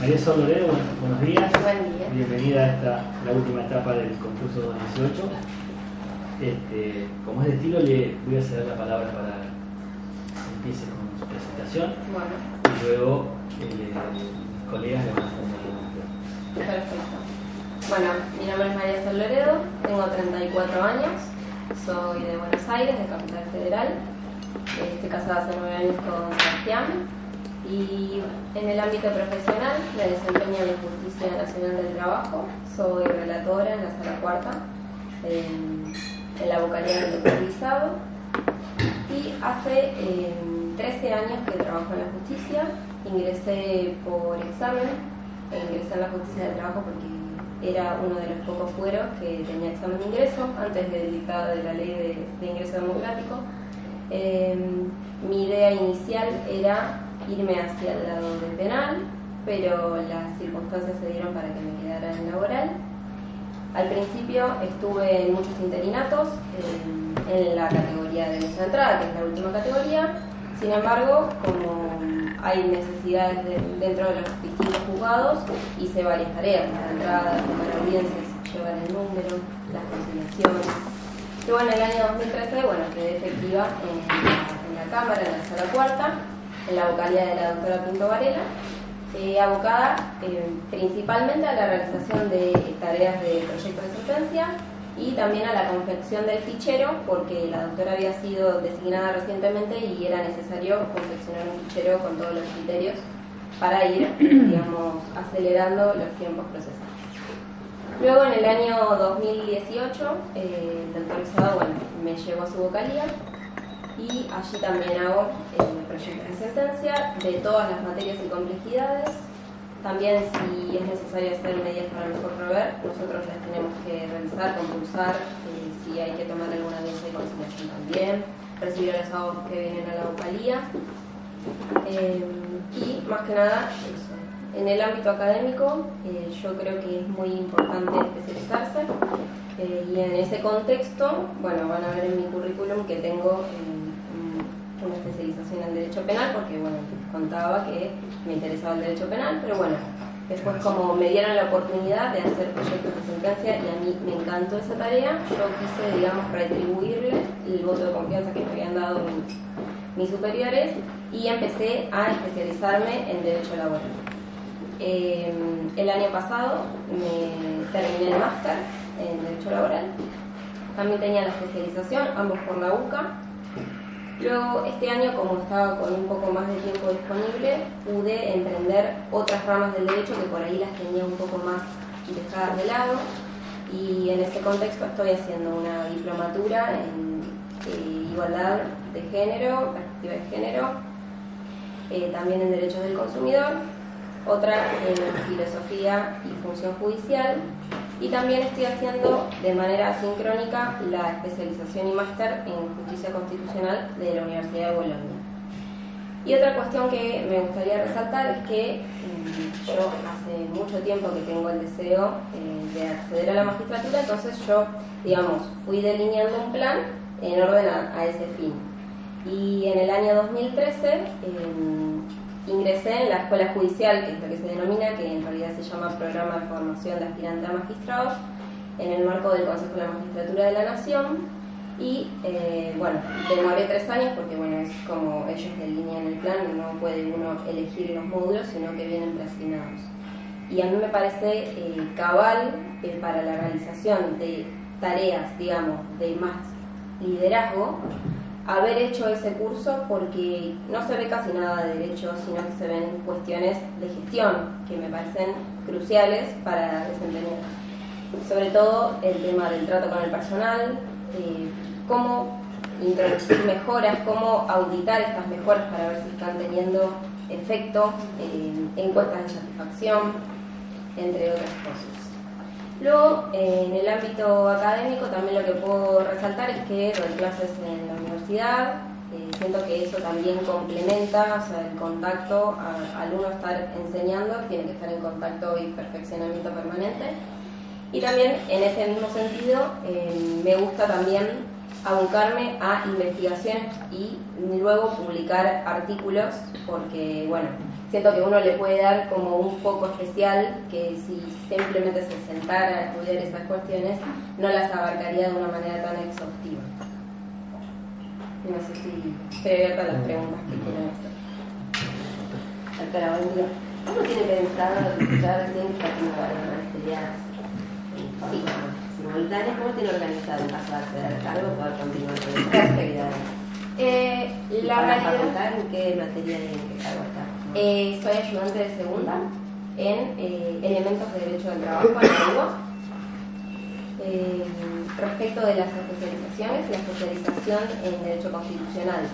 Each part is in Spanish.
María Sol Loredo, buenos días. Buen día. Bienvenida a la última etapa del concurso 2018. Como es de estilo, le voy a ceder la palabra para que empiece con su presentación. Bueno. Y luego mis colegas le van a responder la pregunta. Perfecto. Bueno, mi nombre es María Sol Loredo, tengo 34 años, soy de Buenos Aires, de Capital Federal. Estoy casada hace 9 años con Sebastián. Y en el ámbito profesional me desempeño en la Justicia Nacional del Trabajo, soy relatora en la Sala Cuarta, en la vocalía del doctor Guisado, y hace 13 años que trabajo en la justicia. Ingresé por examen, ingresé en la Justicia del Trabajo porque era uno de los pocos fueros que tenía examen de ingreso antes del dictado de la ley de ingreso democrático. Mi idea inicial era irme hacia el lado del penal, pero las circunstancias se dieron para que me quedara en laboral. Al principio estuve en muchos interinatos en la categoría de mesa de entrada, que es la última categoría. Sin embargo, como hay necesidades dentro de los distintos juzgados, hice varias tareas: mesa de entrada, tomar audiencias, llevar el número, las conciliaciones. Y bueno, en el año 2013 quedé efectiva en la Cámara, en la Sala Cuarta, en la vocalía de la doctora Pinto Varela, abocada principalmente a la realización de tareas de proyectos de sentencia y también a la confección del fichero, porque la doctora había sido designada recientemente y era necesario confeccionar un fichero con todos los criterios para ir, acelerando los tiempos procesales. Luego, en el año 2018, el doctor Guisado me llevó a su vocalía, y allí también hago proyectos de sentencia de todas las materias y complejidades. También, si es necesario hacer medidas para mejor proveer, nosotros las tenemos que realizar, compulsar, si hay que tomar alguna audiencia de conciliación también, recibir a los abogados que vienen a la vocalía, y más que nada eso. En el ámbito académico, yo creo que es muy importante especializarse, y en ese contexto, van a ver en mi currículum que tengo una especialización en Derecho Penal, porque contaba que me interesaba el Derecho Penal, pero después, como me dieron la oportunidad de hacer proyectos de sentencia y a mí me encantó esa tarea, yo quise, retribuirle el voto de confianza que me habían dado mis superiores, y empecé a especializarme en Derecho Laboral. El año pasado me terminé el máster en Derecho Laboral, también tenía la especialización, ambos por la UCA. Luego, este año, como estaba con un poco más de tiempo disponible, pude emprender otras ramas del derecho que por ahí las tenía un poco más dejadas de lado, y en ese contexto estoy haciendo una diplomatura en igualdad de género, perspectiva de género, también en derechos del consumidor, otra en filosofía y función judicial, y también estoy haciendo de manera sincrónica la especialización y máster en justicia constitucional de la Universidad de Bolonia. Y otra cuestión que me gustaría resaltar es que yo hace mucho tiempo que tengo el deseo de acceder a la magistratura, entonces yo, fui delineando un plan en orden a ese fin. Y en el año 2013 ingresé en la Escuela Judicial, que es lo que se denomina, que en realidad se llama Programa de Formación de Aspirante a Magistrados, en el marco del Consejo de la Magistratura de la Nación. Y demoré 3 años porque es como ellos delinean el plan, no puede uno elegir los módulos, sino que vienen preasignados. Y a mí me parece cabal para la realización de tareas, de más liderazgo, haber hecho ese curso, porque no se ve casi nada de derecho, sino que se ven cuestiones de gestión que me parecen cruciales para desempeñar. Sobre todo el tema del trato con el personal, cómo introducir mejoras, cómo auditar estas mejoras para ver si están teniendo efecto, encuestas de satisfacción, entre otras cosas. Luego, en el ámbito académico, también lo que puedo resaltar es que doy clases en la universidad. Siento que eso también complementa, el contacto, al uno estar enseñando, tiene que estar en contacto y perfeccionamiento permanente. Y también, en ese mismo sentido, me gusta también abocarme a investigaciones y luego publicar artículos, porque bueno, siento que uno le puede dar como un foco especial que si simplemente se sentara a estudiar esas cuestiones no las abarcaría de una manera tan exhaustiva. No sé si estoy abierta a las preguntas que quieran hacer. Doctora, buen día. ¿Cómo tiene pensado ya recién que está haciendo varias maestrías en forma simultánea? ¿Cómo tiene organizado en caso de acceder al cargo poder continuar con estas actividades? Para facultad, ¿en qué materia y en qué cargo está? Soy ayudante de segunda en elementos de derecho del trabajo en la UBA. Respecto de las especializaciones, la especialización en Derecho Constitucional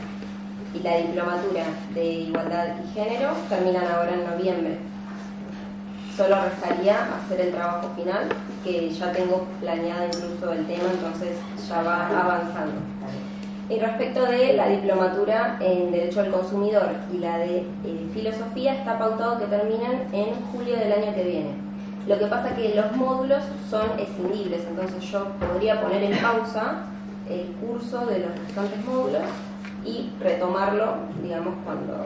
y la diplomatura de Igualdad y Género terminan ahora en noviembre. Solo restaría hacer el trabajo final, que ya tengo planeado incluso el tema, entonces ya va avanzando. Y respecto de la diplomatura en Derecho al Consumidor y la de Filosofía, está pautado que terminan en julio del año que viene. Lo que pasa es que los módulos son escindibles, entonces yo podría poner en pausa el curso de los restantes módulos y retomarlo, digamos, cuando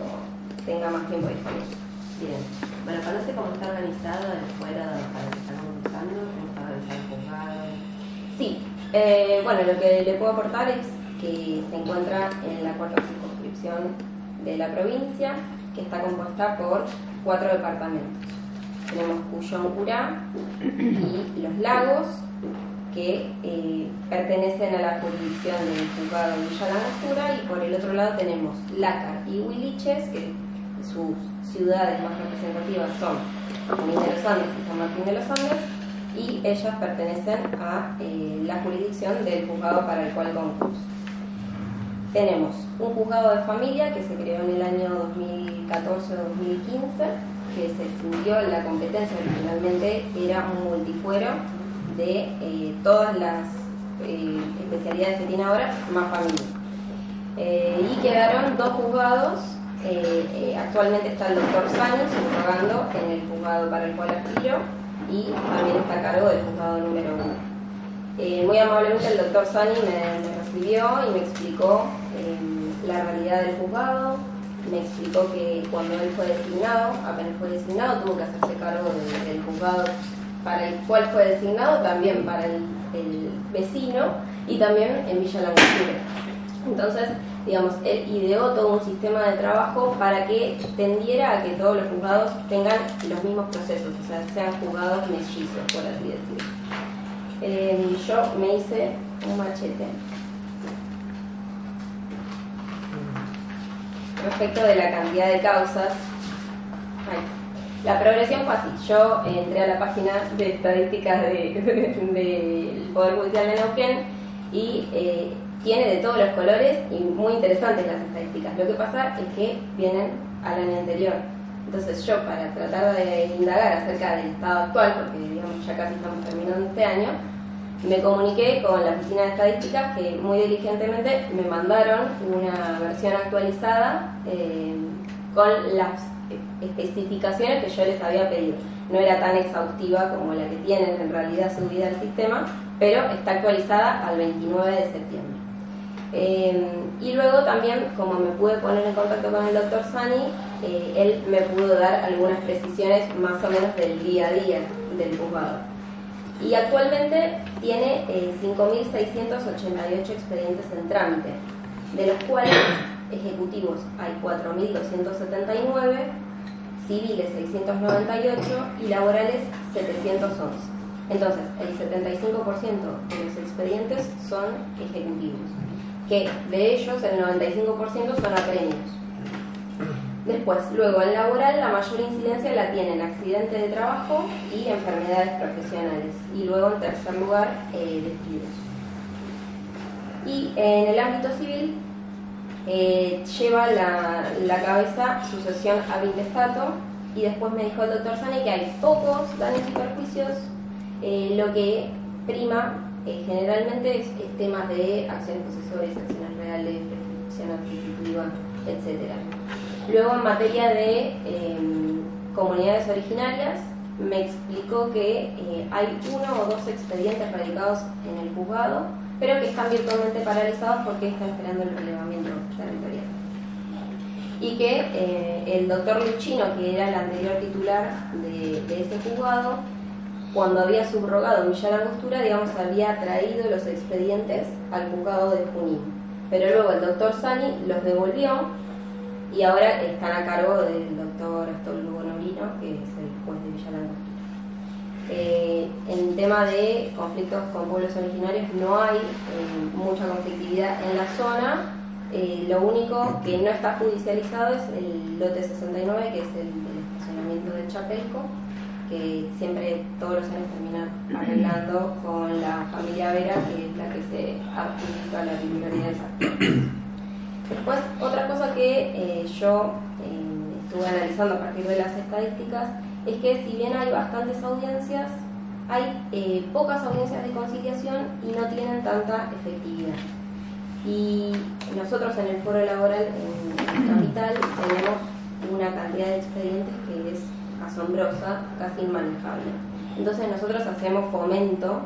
tenga más tiempo disponible. Bien. Bueno, ¿conoce cómo está organizado el fuero para el que estamos usando? ¿Cómo está organizado el juzgado? Sí. Bueno, lo que le puedo aportar es que se encuentra en la cuarta circunscripción de la provincia, que está compuesta por 4 departamentos. Tenemos Cuyón-Curá y Los Lagos, que pertenecen a la jurisdicción del juzgado de Villa Langostura, y por el otro lado tenemos Lácar y Huiliches, que sus ciudades más representativas son Junín de los Andes y San Martín de los Andes, y ellas pertenecen a la jurisdicción del juzgado para el cual concurso. Tenemos un juzgado de familia que se creó en el año 2014 o 2015, que se extinguió la competencia. Originalmente era un multifuero de todas las especialidades que tiene ahora, más familia. Y quedaron 2 juzgados. Actualmente está el doctor Sani subrogando en el juzgado para el cual aspiro, y también está a cargo del juzgado número 1. Muy amablemente el doctor Sani me recibió y me explicó la realidad del juzgado. Me explicó que cuando él fue designado, apenas fue designado, tuvo que hacerse cargo del juzgado para el cual fue designado, también para el vecino y también en Villa Langostura. Entonces, digamos, él ideó todo un sistema de trabajo para que tendiera a que todos los juzgados tengan los mismos procesos, o sea, sean juzgados mellizos, por así decirlo. Yo me hice un machete. Respecto de la cantidad de causas, la progresión fue así. Yo entré a la página de estadísticas del Poder Judicial de Neuquén y tiene de todos los colores y muy interesantes las estadísticas. Lo que pasa es que vienen al año anterior. Entonces yo, para tratar de indagar acerca del estado actual, porque digamos ya casi estamos terminando este año, me comuniqué con la oficina de estadísticas, que muy diligentemente me mandaron una versión actualizada con las especificaciones que yo les había pedido. No era tan exhaustiva como la que tienen en realidad subida al sistema, pero está actualizada al 29 de septiembre. Y luego también, como me pude poner en contacto con el doctor Sani, él me pudo dar algunas precisiones más o menos del día a día del juzgado. Y actualmente tiene 5.688 expedientes en trámite, de los cuales ejecutivos hay 4.279, civiles 698 y laborales 711. Entonces, el 75% de los expedientes son ejecutivos, que de ellos el 95% son apremios. Después, luego en laboral, la mayor incidencia la tienen accidentes de trabajo y enfermedades profesionales. Y luego, en tercer lugar, despidos. Y en el ámbito civil, lleva la cabeza sucesión ab intestato, y después me dijo el doctor Sani que hay pocos daños y perjuicios. Lo que prima generalmente es temas de acciones posesoras, acciones reales, prescripción adquisitiva, etc. Luego, en materia de comunidades originarias, me explicó que hay 1 o 2 expedientes radicados en el juzgado, pero que están virtualmente paralizados porque están esperando el relevamiento territorial. Y que el doctor Luchino, que era el anterior titular de ese juzgado, cuando había subrogado Millán Angostura, digamos, había traído los expedientes al juzgado de Junín. Pero luego el doctor Sani los devolvió y ahora están a cargo del doctor Astolfo Bonorino, que es el juez de Millán Angostura. En tema de conflictos con pueblos originarios no hay mucha conflictividad en la zona. Lo único que no está judicializado es el lote 69, que es el del estacionamiento de Chapelco, que siempre todos los años terminan arreglando con la familia Vera, que es la que se adjudica la titularidad de esa. Después, otra cosa que yo estuve analizando a partir de las estadísticas es que si bien hay bastantes audiencias, hay pocas audiencias de conciliación y no tienen tanta efectividad. Y nosotros en el foro laboral en Capital tenemos una cantidad de expedientes que es asombrosa, casi inmanejable. Entonces nosotros hacemos fomento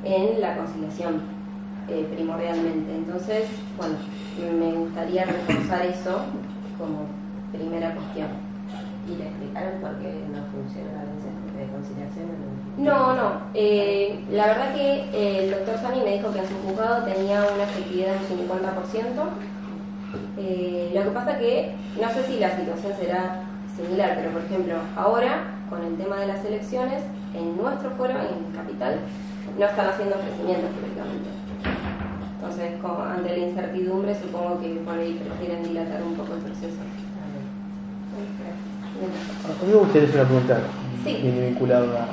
en la conciliación primordialmente. Entonces, bueno, me gustaría reforzar eso como primera cuestión. ¿Y le explicaron por qué no funciona la audiencia de conciliación? No. La verdad que el doctor Sani me dijo que en su juzgado tenía una efectividad de un 50%. Lo que pasa que no sé si la situación será similar, pero por ejemplo, ahora con el tema de las elecciones, en nuestro foro, en Capital, no están haciendo ofrecimientos públicamente. Entonces, ante la incertidumbre, supongo que por ahí prefieren dilatar un poco el proceso. A mí me gustaría hacer una pregunta vinculada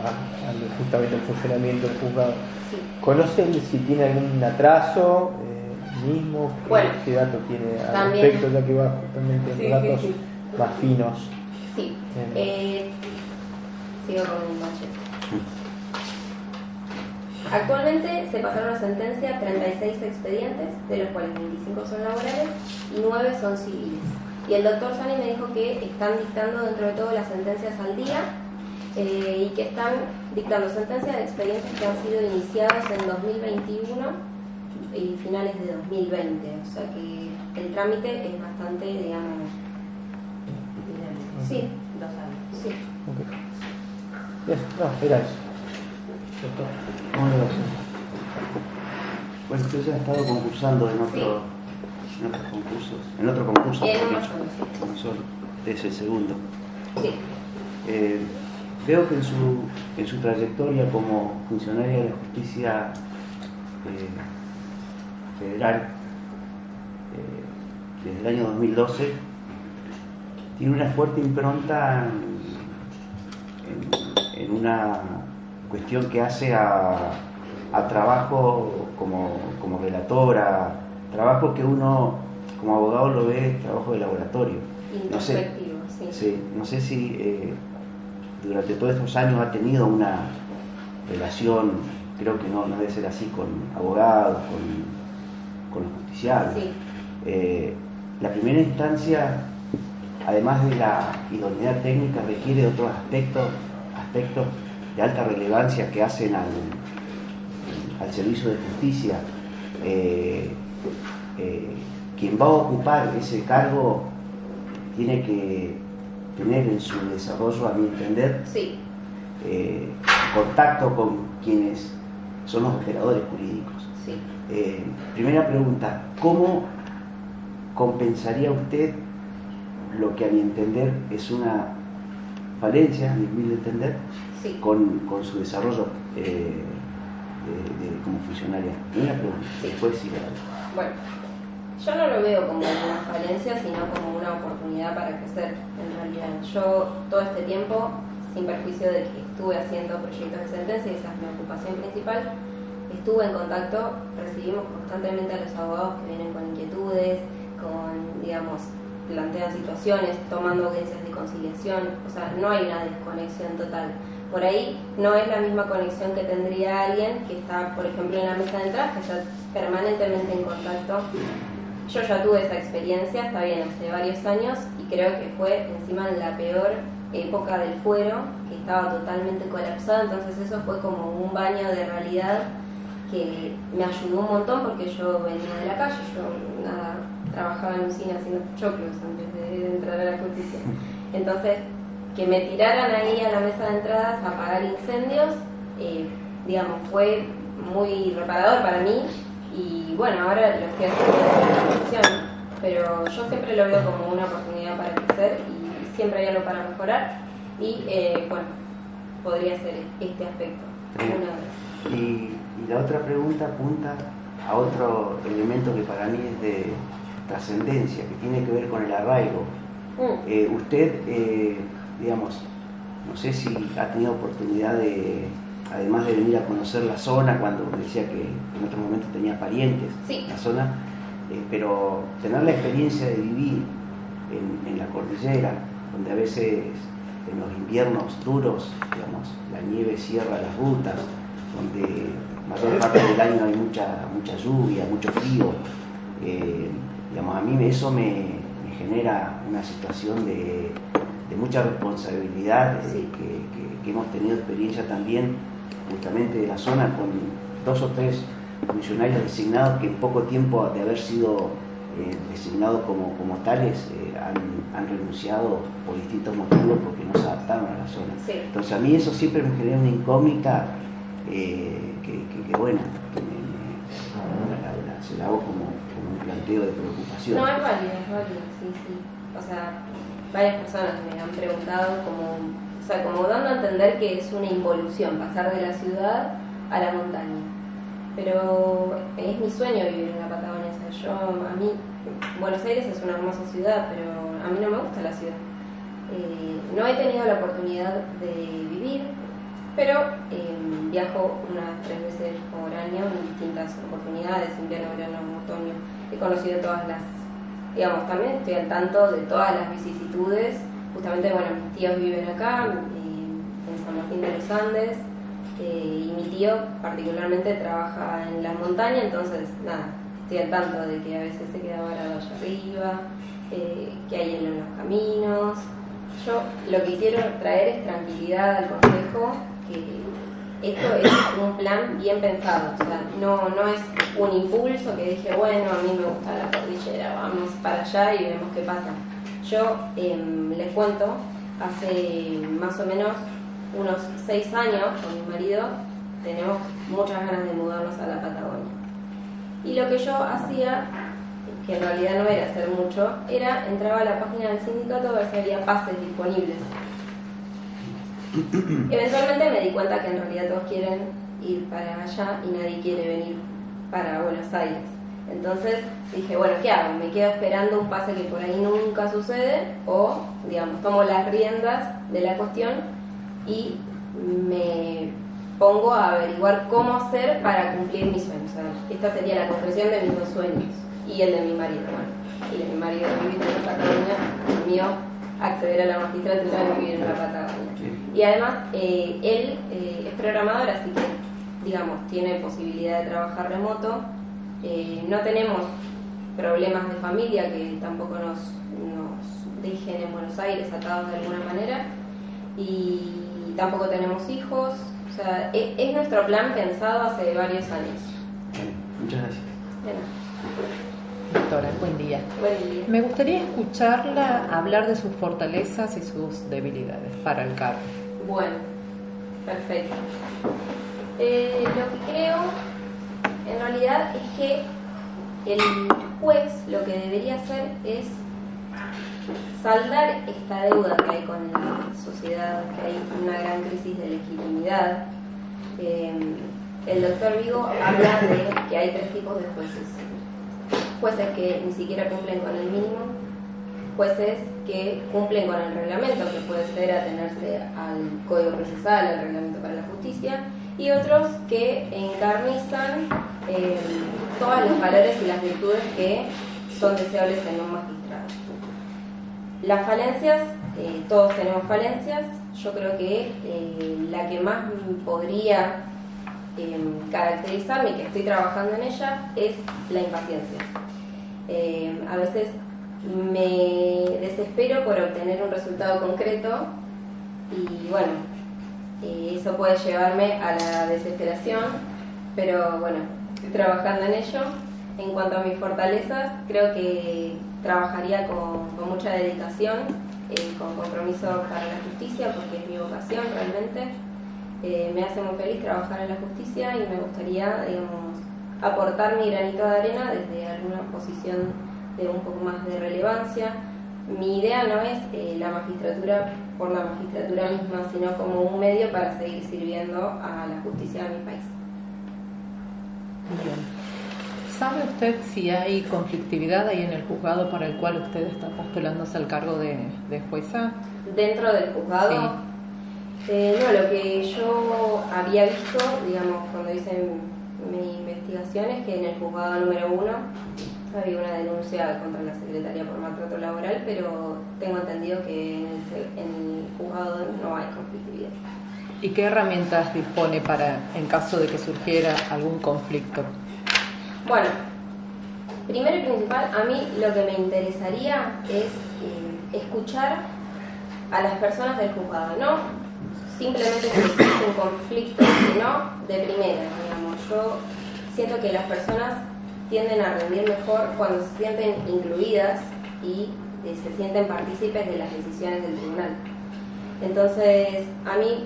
justamente al funcionamiento del juzgado. Sí. ¿Conocen si tiene algún atraso mismo? Bueno, ¿Qué dato tiene al también, respecto, ya que va justamente en datos más finos? Sí. Sigo con el machete. Actualmente se pasaron a sentencia 36 expedientes, de los cuales 25 son laborales y 9 son civiles. Y el doctor Sani me dijo que están dictando dentro de todo las sentencias al día y que están dictando sentencias de expedientes que han sido iniciados en 2021 y finales de 2020. O sea que el trámite es bastante, digamos... Sí, 2 años. Sí. Okay. Bien, no, era eso. ¿Cómo le va a hacer? Bueno, usted ya ha estado concursando en otros concursos. En otro concurso. En uno mejor dicho. solo, sí. Uno solo. Es el segundo. Sí. Veo que en su trayectoria como funcionaria de la justicia federal, desde el año 2012, tiene una fuerte impronta en una cuestión que hace a trabajo como relatora, trabajo que uno como abogado lo ve trabajo de laboratorio. Introspectivo, No sé si durante todos estos años ha tenido una relación, creo que no debe ser así, con abogados, con los justiciables. Sí. La primera instancia, además de la idoneidad técnica, requiere de otros aspectos de alta relevancia que hacen al servicio de justicia. Quien va a ocupar ese cargo tiene que tener en su desarrollo, a mi entender, contacto con quienes son los operadores jurídicos. Sí. Primera pregunta, ¿cómo compensaría usted lo que a mi entender es una falencia, a mi humilde entender, con su desarrollo como funcionaria? Primera pregunta, después sí. Bueno, yo no lo veo como una falencia, sino como una oportunidad para crecer, en realidad. Yo todo este tiempo, sin perjuicio de que estuve haciendo proyectos de sentencia, y esa es mi ocupación principal, estuve en contacto, recibimos constantemente a los abogados que vienen con inquietudes, plantean situaciones, tomando audiencias de conciliación, o sea, no hay una desconexión total. Por ahí no es la misma conexión que tendría alguien que está, por ejemplo, en la mesa de entrada, que está permanentemente en contacto. Yo ya tuve esa experiencia, está bien, hace varios años, y creo que fue encima en la peor época del fuero, que estaba totalmente colapsado, entonces eso fue como un baño de realidad que me ayudó un montón porque yo venía de la calle, yo trabajaba en usina haciendo choclos antes de entrar a la justicia. Entonces, que me tiraran ahí a la mesa de entradas a apagar incendios, digamos, fue muy reparador para mí y bueno, ahora lo estoy haciendo en la institución, pero yo siempre lo veo como una oportunidad para crecer y siempre hay algo para mejorar y bueno, podría ser este aspecto. Y la otra pregunta apunta a otro elemento que para mí es de trascendencia, que tiene que ver con el arraigo. Usted, digamos, no sé si ha tenido oportunidad de, además de venir a conocer la zona, cuando decía que en otro momento tenía parientes en la zona, pero tener la experiencia de vivir en la cordillera, donde a veces en los inviernos duros, digamos, la nieve cierra las rutas, donde mayor parte del año hay mucha lluvia, mucho frío, digamos, a mí eso me genera una situación de mucha responsabilidad, que hemos tenido experiencia también justamente de la zona con 2 o 3 funcionarios designados que en poco tiempo de haber sido designados como tales han renunciado por distintos motivos porque no se adaptaron a la zona. Entonces a mí eso siempre me genera una incógnita que bueno, se la hago como un planteo de preocupación. No, es válido, sí. O sea, varias personas me han preguntado como dando a entender que es una involución pasar de la ciudad a la montaña. Pero es mi sueño vivir en la Patagonia. O sea, a mí, Buenos Aires es una hermosa ciudad, pero a mí no me gusta la ciudad. No he tenido la oportunidad de vivir, pero viajo unas 3 veces por año en distintas oportunidades, invierno, verano, otoño. He conocido todas las, digamos, también estoy al tanto de todas las vicisitudes. Justamente, bueno, mis tíos viven acá, en San Martín de los Andes, y mi tío particularmente trabaja en la montaña, entonces, nada, estoy al tanto de que a veces se queda varado allá arriba, que hay hielo en los caminos. Yo lo que quiero traer es tranquilidad al consejo, que esto es un plan bien pensado, o sea, no es un impulso que dije, bueno, a mí me gusta la cordillera, vamos para allá y vemos qué pasa. Yo les cuento, hace más o menos unos 6 años con mi marido tenemos muchas ganas de mudarnos a la Patagonia. Y lo que yo hacía, que en realidad no era hacer mucho, era entraba a la página del sindicato a ver si había pases disponibles. Eventualmente me di cuenta que en realidad todos quieren ir para allá y nadie quiere venir para Buenos Aires. Entonces dije, bueno, ¿qué hago? ¿Me quedo esperando un pase que por ahí nunca sucede? O, digamos, tomo las riendas de la cuestión y me pongo a averiguar cómo hacer para cumplir mis sueños. O sea, esta sería la concreción de mis 2 sueños y el de mi marido. Bueno, y de mi marido vivir en la Patagonia, el mío acceder a la magistratura y vivir en la Patagonia. Y además, él es programador, así que, digamos, tiene posibilidad de trabajar remoto. No tenemos problemas de familia que tampoco nos dejen en Buenos Aires atados de alguna manera, y tampoco tenemos hijos. O sea, es nuestro plan pensado hace varios años. Muchas gracias. Doctora, buen día. Buen día. Me gustaría escucharla hablar de sus fortalezas y sus debilidades para el cargo. Bueno, perfecto. Lo que creo en realidad es que el juez lo que debería hacer es saldar esta deuda que hay con la sociedad, que hay una gran crisis de legitimidad. El doctor Vigo habla de que hay 3 tipos de jueces. Jueces que ni siquiera cumplen con el mínimo, jueces que cumplen con el reglamento, que puede ser atenerse al Código Procesal, al Reglamento para la Justicia, y otros que encarnizan todos los valores y las virtudes que son deseables en un magistrado. Las falencias, todos tenemos falencias. Yo creo que la que más podría caracterizarme y que estoy trabajando en ella es la impaciencia. A veces me desespero por obtener un resultado concreto y bueno, eso puede llevarme a la desesperación pero bueno, estoy trabajando en ello. En cuanto a mis fortalezas, creo que trabajaría con mucha dedicación, con compromiso para la justicia, porque es mi vocación realmente. Me hace muy feliz trabajar en la justicia y me gustaría, digamos, aportar mi granito de arena desde alguna posición de un poco más de relevancia. Mi idea no es la magistratura por la magistratura misma, sino como un medio para seguir sirviendo a la justicia de mi país. Bien. ¿Sabe usted si hay conflictividad ahí en el juzgado para el cual usted está postulándose al cargo de jueza? ¿Dentro del juzgado? Sí. No, lo que yo había visto, digamos, cuando hice mi investigación es que en el juzgado número 1 había una denuncia contra la secretaria por maltrato laboral, pero tengo entendido que en el juzgado no hay conflictividad. ¿Y qué herramientas dispone para, en caso de que surgiera algún conflicto? Bueno, primero y principal, a mí lo que me interesaría es escuchar a las personas del juzgado, no simplemente si existe un conflicto, sino de primera, digamos. Yo siento que las personas tienden a rendir mejor cuando se sienten incluidas y se sienten partícipes de las decisiones del tribunal. Entonces, a mí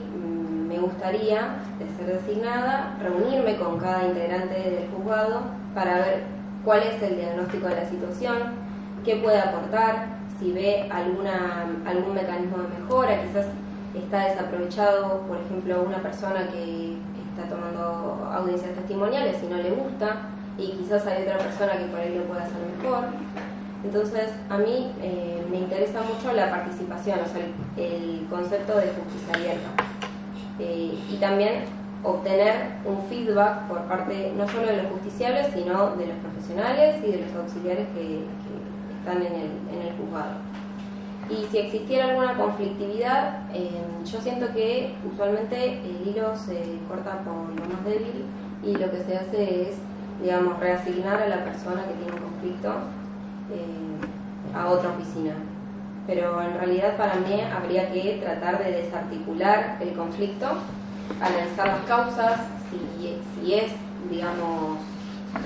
me gustaría, de ser designada, reunirme con cada integrante del juzgado para ver cuál es el diagnóstico de la situación, qué puede aportar, si ve algún mecanismo de mejora, quizás está desaprovechado, por ejemplo, una persona que está tomando audiencias testimoniales y no le gusta, y quizás hay otra persona que por ahí lo puede hacer mejor. Entonces, a mí me interesa mucho la participación, o sea, el concepto de justicia abierta. Y también obtener un feedback por parte no solo de los justiciables, sino de los profesionales y de los auxiliares que están en el juzgado. Y si existiera alguna conflictividad, yo siento que usualmente el hilo se corta por lo más débil y lo que se hace es, digamos, reasignar a la persona que tiene un conflicto a otra oficina. Pero en realidad para mí habría que tratar de desarticular el conflicto, analizar las causas, si es, digamos,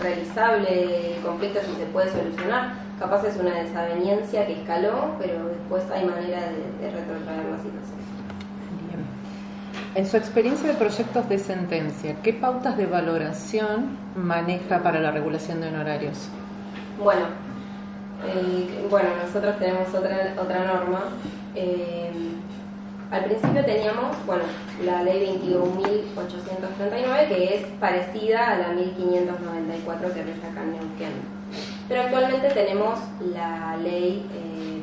realizable el conflicto, si se puede solucionar. Capaz es una desaveniencia que escaló, pero después hay manera de retrotraer la situación. Bien. En su experiencia de proyectos de sentencia, ¿qué pautas de valoración maneja para la regulación de honorarios? Bueno, nosotros tenemos otra norma. Al principio teníamos, la ley 21.839, que es parecida a la 1.594 que rige acá en Neuquén. Pero actualmente tenemos la ley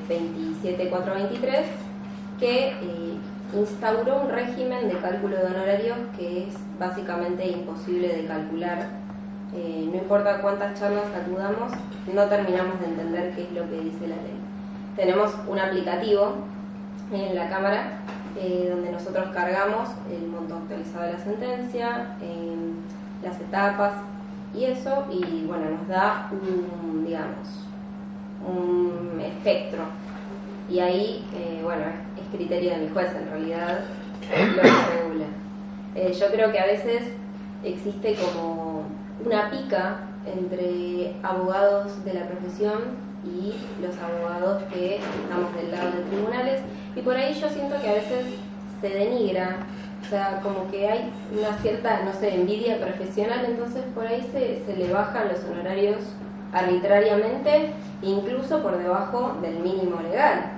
27.423, que instauró un régimen de cálculo de honorarios que es básicamente imposible de calcular. No importa cuántas charlas acudamos, no terminamos de entender qué es lo que dice la ley. Tenemos un aplicativo en la Cámara donde nosotros cargamos el monto actualizado de la sentencia, las etapas y eso, y nos da un espectro. Y ahí, es criterio de mi juez en realidad lo que regula. Yo creo que a veces existe como una pica entre abogados de la profesión y los abogados que estamos del lado de tribunales, y por ahí yo siento que a veces se denigra, o sea, como que hay una cierta, envidia profesional, entonces por ahí se le bajan los honorarios arbitrariamente, incluso por debajo del mínimo legal.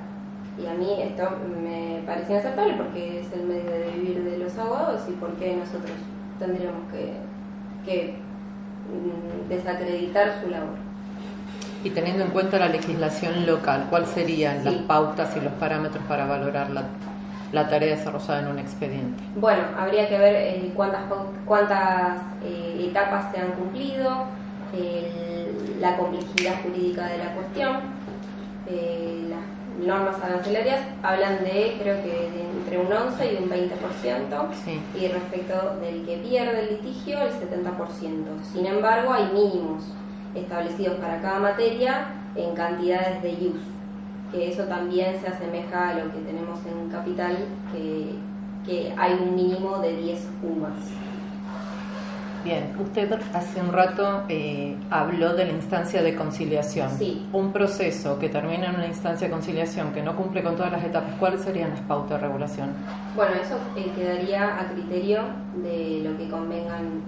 Y a mí esto me parece inaceptable porque es el medio de vivir de los abogados, y por qué nosotros tendríamos que desacreditar su labor. Y teniendo en cuenta la legislación local, ¿cuáles serían las pautas y los parámetros para valorar la tarea desarrollada en un expediente? Bueno, habría que ver cuántas etapas se han cumplido, la complejidad jurídica de la cuestión. Las normas arancelarias hablan creo que de entre un 11 y un 20%, sí. Y respecto del que pierde el litigio, el 70%. Sin embargo, hay mínimos establecidos para cada materia en cantidades de ius, que eso también se asemeja a lo que tenemos en Capital, que hay un mínimo de 10 UMAS. Bien, usted hace un rato habló de la instancia de conciliación. Sí. Un proceso que termina en una instancia de conciliación que no cumple con todas las etapas, ¿cuáles serían las pautas de regulación? Bueno, eso quedaría a criterio de lo que convengan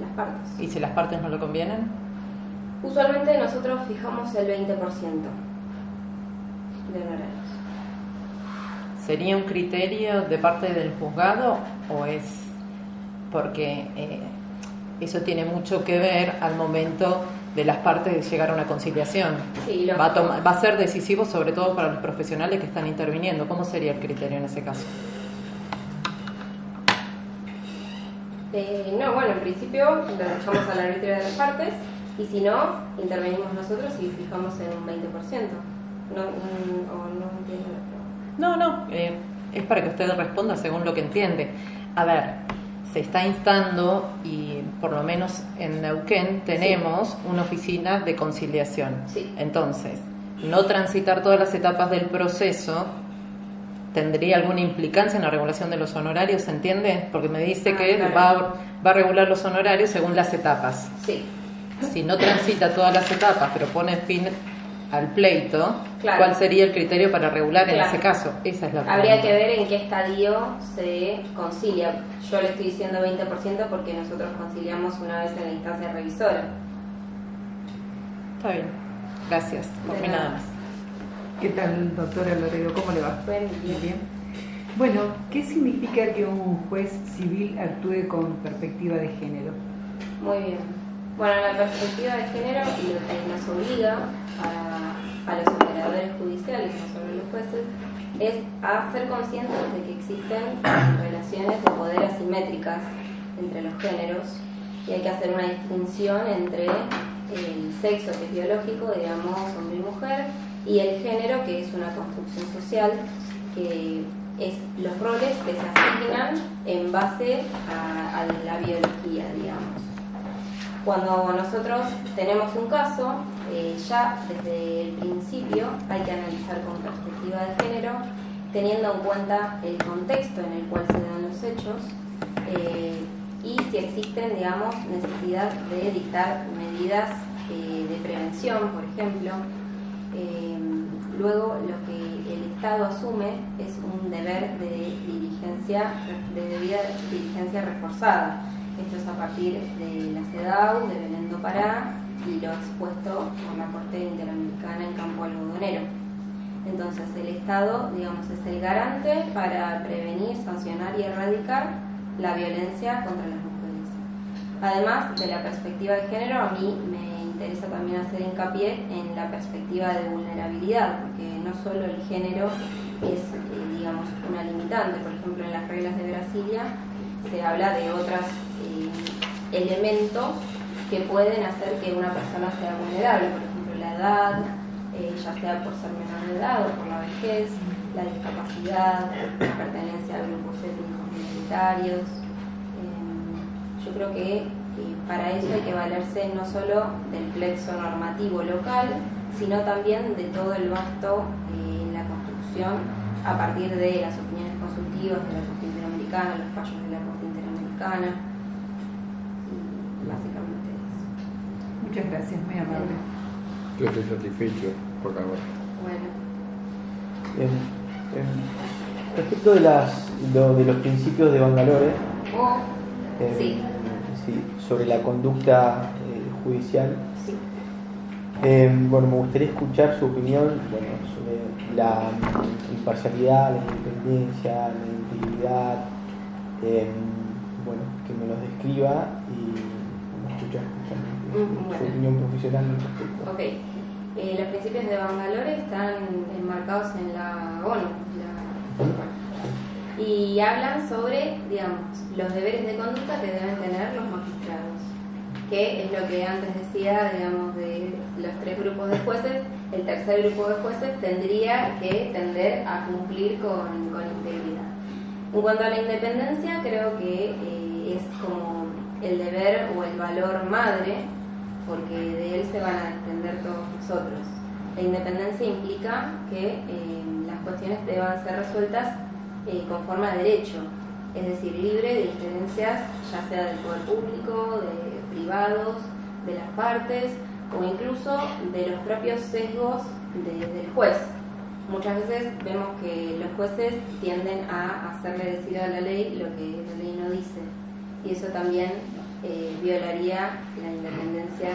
las partes. ¿Y si las partes no lo convienen? Usualmente nosotros fijamos el 20% de honorarios. ¿Sería un criterio de parte del juzgado o es porque eso tiene mucho que ver al momento de las partes de llegar a una conciliación? Sí, va a ser decisivo sobre todo para los profesionales que están interviniendo. ¿Cómo sería el criterio en ese caso? No, bueno, en principio lo dejamos al arbitrio de las partes y si no, intervenimos nosotros y fijamos en un 20%. No entiendo la pregunta. No, es para que usted responda según lo que entiende. A ver, se está instando y por lo menos en Neuquén tenemos una oficina de conciliación. Sí. Entonces, no transitar todas las etapas del proceso tendría alguna implicancia en la regulación de los honorarios, ¿se entiende? Porque me dice que claro. va a regular los honorarios según las etapas. Sí. Si no transita todas las etapas, pero pone fin al pleito, claro. ¿Cuál sería el criterio para regular claro. en ese caso? Esa es la pregunta. Habría que ver en qué estadio se concilia. Yo le estoy diciendo 20% porque nosotros conciliamos una vez en la instancia revisora. Está bien, gracias. Por mí nada más. ¿Qué tal, doctora Loredo? ¿Cómo le va? Bien. Bueno, ¿qué significa que un juez civil actúe con perspectiva de género? Muy bien. Bueno, la perspectiva de género y lo que nos obliga a los operadores judiciales, no solo los jueces, es a ser conscientes de que existen relaciones de poder asimétricas entre los géneros y hay que hacer una distinción entre el sexo, que es biológico, digamos, hombre y mujer, y el género, que es una construcción social, que es los roles que se asignan en base a la biología, digamos. Cuando nosotros tenemos un caso, ya desde el principio hay que analizar con perspectiva de género, teniendo en cuenta el contexto en el cual se dan los hechos y si existen, digamos, necesidad de dictar medidas de prevención, por ejemplo. Luego, lo que el Estado asume es un deber de debida diligencia reforzada. Esto es a partir de la CEDAW, de Belén do Pará y lo expuesto por la Corte Interamericana en campo algodonero. Entonces, el Estado, digamos, es el garante para prevenir, sancionar y erradicar la violencia contra las mujeres. Además de la perspectiva de género, a mí me interesa también hacer hincapié en la perspectiva de vulnerabilidad, porque no solo el género es, digamos, una limitante. Por ejemplo, en las reglas de Brasilia se habla de otros elementos que pueden hacer que una persona sea vulnerable, por ejemplo, la edad, ya sea por ser menor de edad o por la vejez, la discapacidad, la pertenencia a grupos étnicos minoritarios. Yo creo que para eso hay que valerse no solo del plexo normativo local, sino también de todo el vasto en la construcción a partir de las opiniones consultivas de la Corte Interamericana, los fallos de la Corte Interamericana, y básicamente eso. Muchas gracias, muy amable. Yo estoy satisfecho por ahora. Bueno. Respecto de los principios de Bangalore, Sí. Sí, sobre la conducta judicial, Sí. Bueno, me gustaría escuchar su opinión sobre la imparcialidad, la independencia, la integridad, que me los describa y escuchar justamente su opinión profesional al respecto. Ok. Los principios de Bangalore están enmarcados en la ONU. Y hablan sobre, digamos, los deberes de conducta que deben tener los magistrados, que es lo que antes decía, digamos, de los 3 grupos de jueces. El tercer grupo de jueces tendría que tender a cumplir con integridad. En cuanto a la independencia, creo que es como el deber o el valor madre, porque de él se van a desprender todos nosotros. La independencia implica que las cuestiones deban ser resueltas conforme a derecho, es decir, libre de injerencias ya sea del poder público, de privados, de las partes o incluso de los propios sesgos del juez. Muchas veces vemos que los jueces tienden a hacerle decir a la ley lo que la ley no dice, y eso también violaría la independencia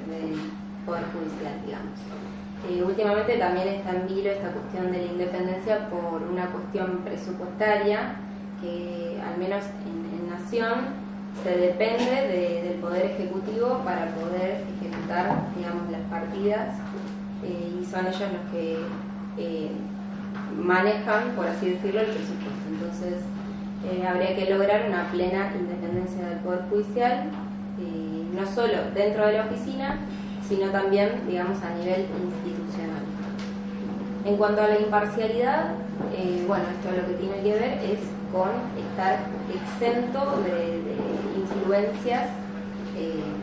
del Poder Judicial, digamos. Últimamente también está en vilo esta cuestión de la independencia por una cuestión presupuestaria, que al menos en Nación se depende del Poder Ejecutivo para poder ejecutar, digamos, las partidas, y son ellos los que manejan, por así decirlo, el presupuesto. Entonces habría que lograr una plena independencia del Poder Judicial, no solo dentro de la oficina, sino también, digamos, a nivel institucional. En cuanto a la imparcialidad, bueno, esto lo que tiene que ver es con estar exento de influencias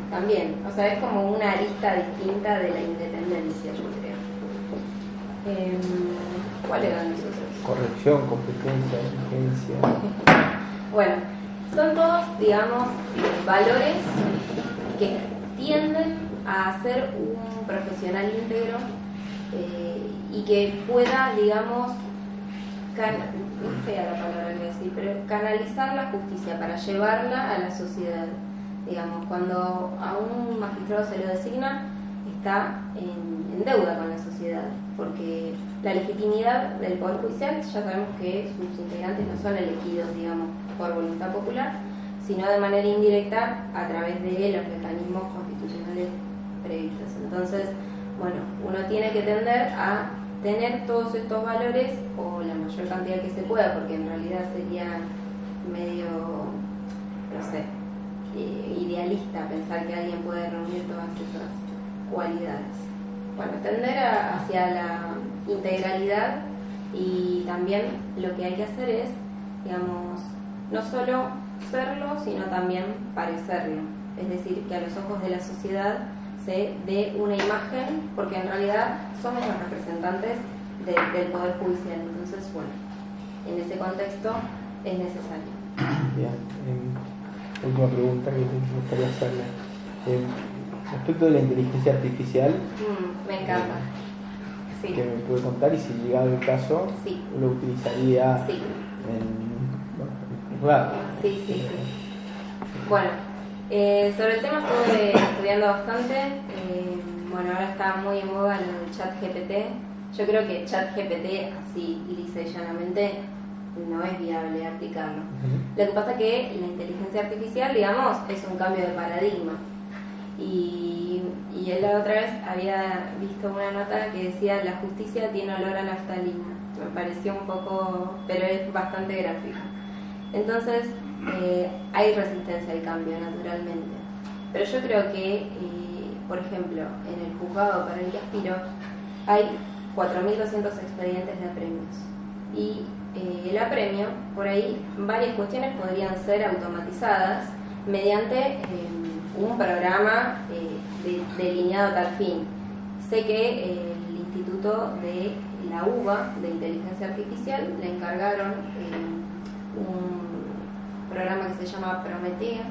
también. O sea, es como una arista distinta de la independencia, yo creo. ¿Cuáles eran esos? Corrección, competencia, exigencia. Bueno, son todos, digamos, valores que tienden a ser un profesional íntegro y que pueda, digamos, es fea la palabra que voy a decir, pero canalizar la justicia para llevarla a la sociedad. Digamos, cuando a un magistrado se lo designa, está en deuda con la sociedad, porque la legitimidad del Poder Judicial, ya sabemos que sus integrantes no son elegidos, digamos, por voluntad popular, sino de manera indirecta a través de los mecanismos constitucionales previstos. Entonces, bueno, uno tiene que tender a tener todos estos valores, o la mayor cantidad que se pueda, porque en realidad sería medio, no sé, idealista pensar que alguien puede reunir todas esas cualidades. Bueno, tender hacia la integralidad, y también lo que hay que hacer es, digamos, no solo serlo, sino también parecerlo. Es decir, que a los ojos de la sociedad se dé una imagen, porque en realidad somos los representantes del Poder Judicial. Entonces, bueno, en ese contexto es necesario. Bien, última pregunta que me gustaría hacerle. Respecto de la inteligencia artificial, me encanta. Sí. ¿Qué me puede contar? Y si llegado el caso, sí, lo utilizaría sí, en juzgado. Sí, sí, sí. Bueno, sobre el tema estuve estudiando bastante. Bueno, ahora está muy en moda lo del ChatGPT. Yo creo que ChatGPT, así lisa y llanamente, no es viable aplicarlo. Lo que pasa es que la inteligencia artificial, digamos, es un cambio de paradigma. Y él la otra vez había visto una nota que decía: la justicia tiene olor a naftalina. Me pareció un poco, pero es bastante gráfico. Entonces, hay resistencia al cambio, naturalmente. Pero yo creo que, por ejemplo, en el juzgado para el que aspiro, hay 4.200 expedientes de apremios. Y el apremio, por ahí, varias cuestiones podrían ser automatizadas mediante un programa delineado a tal fin. Sé que el Instituto de la UBA de Inteligencia Artificial le encargaron un programa que se llama Prometea,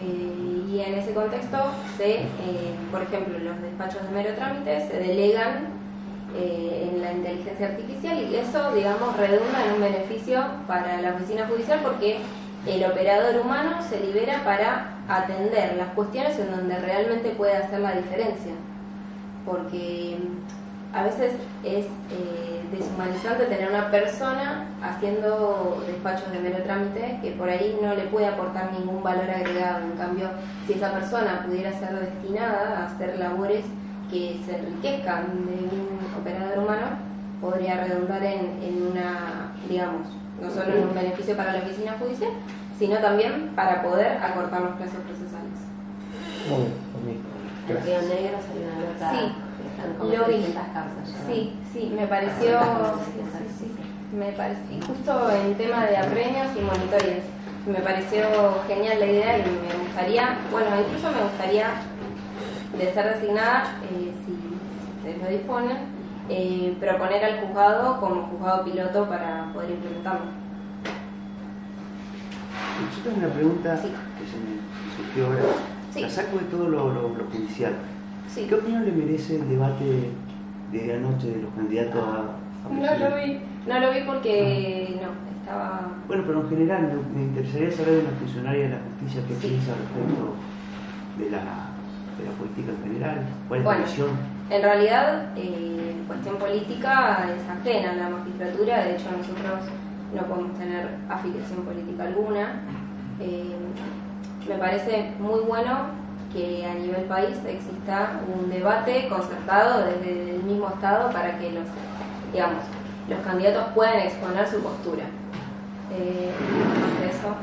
y en ese contexto por ejemplo, los despachos de mero trámite se delegan en la inteligencia artificial, y eso, digamos, redunda en un beneficio para la oficina judicial, porque el operador humano se libera para atender las cuestiones en donde realmente puede hacer la diferencia, porque a veces es deshumanizante tener una persona haciendo despachos de mero trámite que por ahí no le puede aportar ningún valor agregado. En cambio, si esa persona pudiera ser destinada a hacer labores que se enriquezcan de un operador humano, podría redundar en una, digamos, no solo en un beneficio para la oficina judicial, sino también para poder acortar los plazos procesales. Muy bien, El Río Negro salió una nota. Sí, están como lo vi. 300 causas ya. Sí, me pareció, me pareció, y justo en tema de apremios y monitores, me pareció genial la idea, y me gustaría, bueno, incluso me gustaría, de ser designada, si ustedes lo disponen, proponer al juzgado como juzgado piloto para poder implementarlo. Yo tengo una pregunta Sí. que se me surgió ahora. Sí. La saco de todo lo judicial. Sí. ¿Qué opinión le merece el debate de anoche de los candidatos a presidente? No lo vi porque no, estaba... Bueno, pero en general me interesaría saber de la funcionaria de la justicia qué Sí. piensa respecto de la política en general, cuál es Bueno. la visión. En realidad, cuestión política es ajena a la magistratura, de hecho nosotros no podemos tener afiliación política alguna. Me parece muy bueno que a nivel país exista un debate concertado desde el mismo Estado para que los candidatos puedan exponer su postura. Más de eso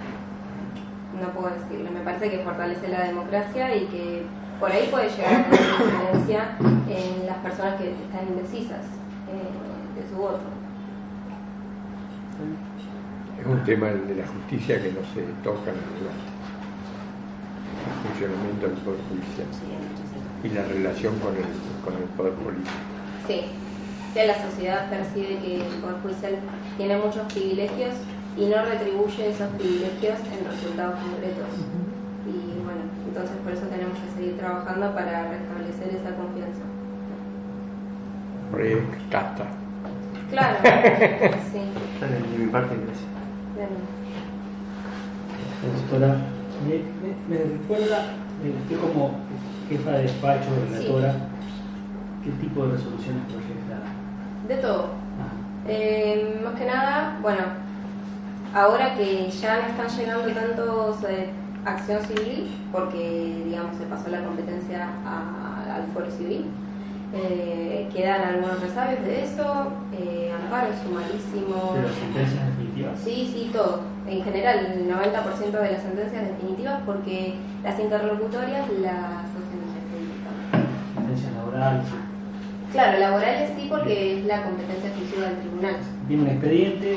no puedo decirlo. Me parece que fortalece la democracia y que por ahí puede llegar a tener influencia en las personas que están indecisas de su voto. Es un tema de la justicia que no se toca en el debate. El funcionamiento del Poder Judicial y la relación con el Poder Político. Sí, que la sociedad percibe que el Poder Judicial tiene muchos privilegios y no retribuye esos privilegios en resultados concretos. Y bueno, entonces por eso tenemos que seguir trabajando para restablecer esa confianza. Recasta. Claro, sí. De mi parte, gracias. Bien. Doctora, me recuerda, usted como jefa de despacho, relatora, ¿qué tipo de resoluciones proyecta? De todo. Más que nada, bueno, ahora que ya no están llegando tantos acción civil, porque digamos se pasó la competencia al foro civil, quedan algunos resabios de eso, amparos sumarísimos. ¿Pero sentencias definitivas? Sí, todo. En general, el 90% de las sentencias definitivas, porque las interlocutorias las hacen los Sentencias laborales. Claro, laborales sí, porque es la competencia exclusiva del tribunal. ¿Tiene un expediente?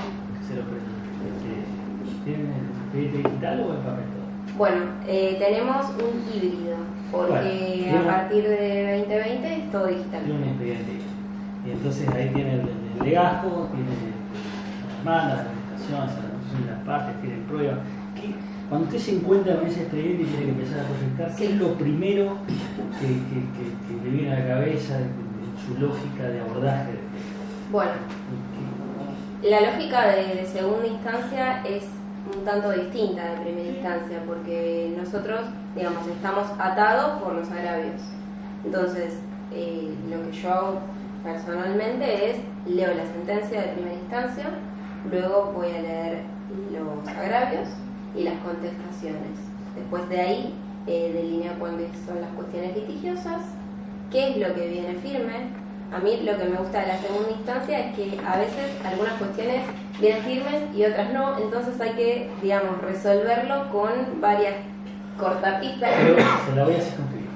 ¿Tiene un expediente digital o en papel todo? Bueno, tenemos un híbrido, porque bueno, a partir de 2020 es todo digital. Tiene un expediente. Y entonces ahí tiene el legajo, tiene la demanda, la presentación, la representación de las partes, tiene pruebas. Cuando usted se encuentra con ese expediente y tiene que empezar a proyectar, ¿qué es lo primero que le viene a la cabeza en su lógica de abordaje? Bueno, la lógica de segunda instancia es un tanto distinta de primera instancia, porque nosotros, digamos, estamos atados por los agravios. Entonces, lo que yo hago personalmente es leo la sentencia de primera instancia, luego voy a leer los agravios y las contestaciones. Después de ahí delineo cuáles son las cuestiones litigiosas, qué es lo que viene firme. A mí lo que me gusta de la segunda instancia es que a veces algunas cuestiones vienen firmes y otras no, entonces hay que, digamos, resolverlo con varias cortapisas. Pero se la voy a hacer contigo.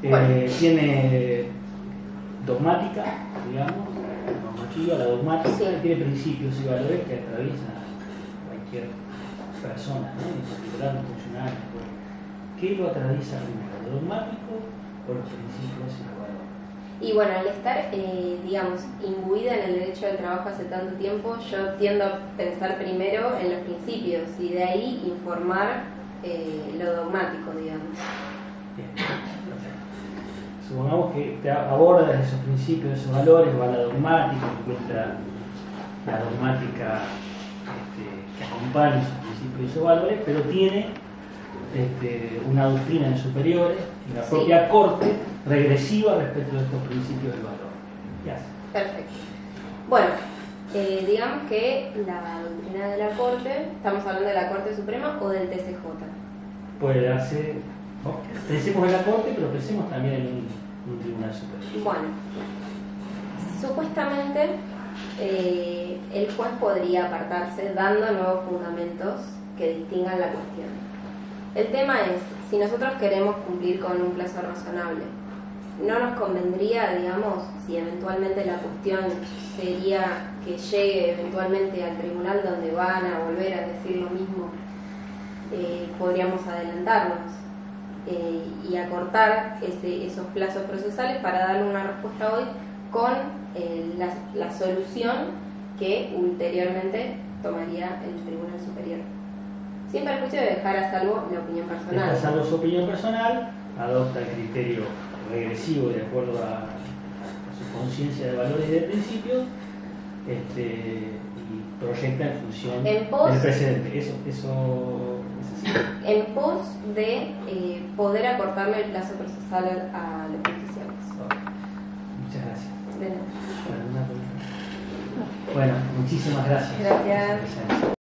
Bueno. Tiene dogmática, digamos, normativa, la dogmática Sí. tiene principios y valores que atraviesan a cualquier persona, ¿no? En particular los funcionarios. ¿Qué lo atraviesa primero, lo dogmático o los principios y los valores? Y bueno, al estar, digamos, imbuida en el derecho del trabajo hace tanto tiempo, yo tiendo a pensar primero en los principios y de ahí informar lo dogmático, digamos. Bien, perfecto. Supongamos que te aborda esos principios, esos valores, va a la dogmática, encuentra la dogmática que acompaña esos principios y esos valores, pero tiene una doctrina de superiores y la propia Corte regresiva respecto de estos principios y valores. ¿Qué hace? Perfecto. Bueno, digamos que la doctrina de la Corte, estamos hablando de la Corte Suprema o del TCJ. Puede darse, ¿no? Pensemos en la Corte, pero pensemos también en un tribunal superior. Bueno, supuestamente el juez podría apartarse dando nuevos fundamentos que distingan la cuestión. El tema es, si nosotros queremos cumplir con un plazo razonable, ¿no nos convendría, digamos, si eventualmente la cuestión sería que llegue eventualmente al tribunal donde van a volver a decir lo mismo, podríamos adelantarnos y acortar esos plazos procesales para darle una respuesta hoy con la solución que ulteriormente tomaría el Tribunal Superior? Sin perjuicio de dejar a salvo la opinión personal. Deja a salvo su opinión personal, adopta el criterio regresivo de acuerdo a su conciencia de valores y de principios, y proyecta en función del precedente. Eso es así. En pos de poder acortarle el plazo procesal a los justiciables. Muchas gracias. De nada. Bueno, muchísimas gracias. Gracias.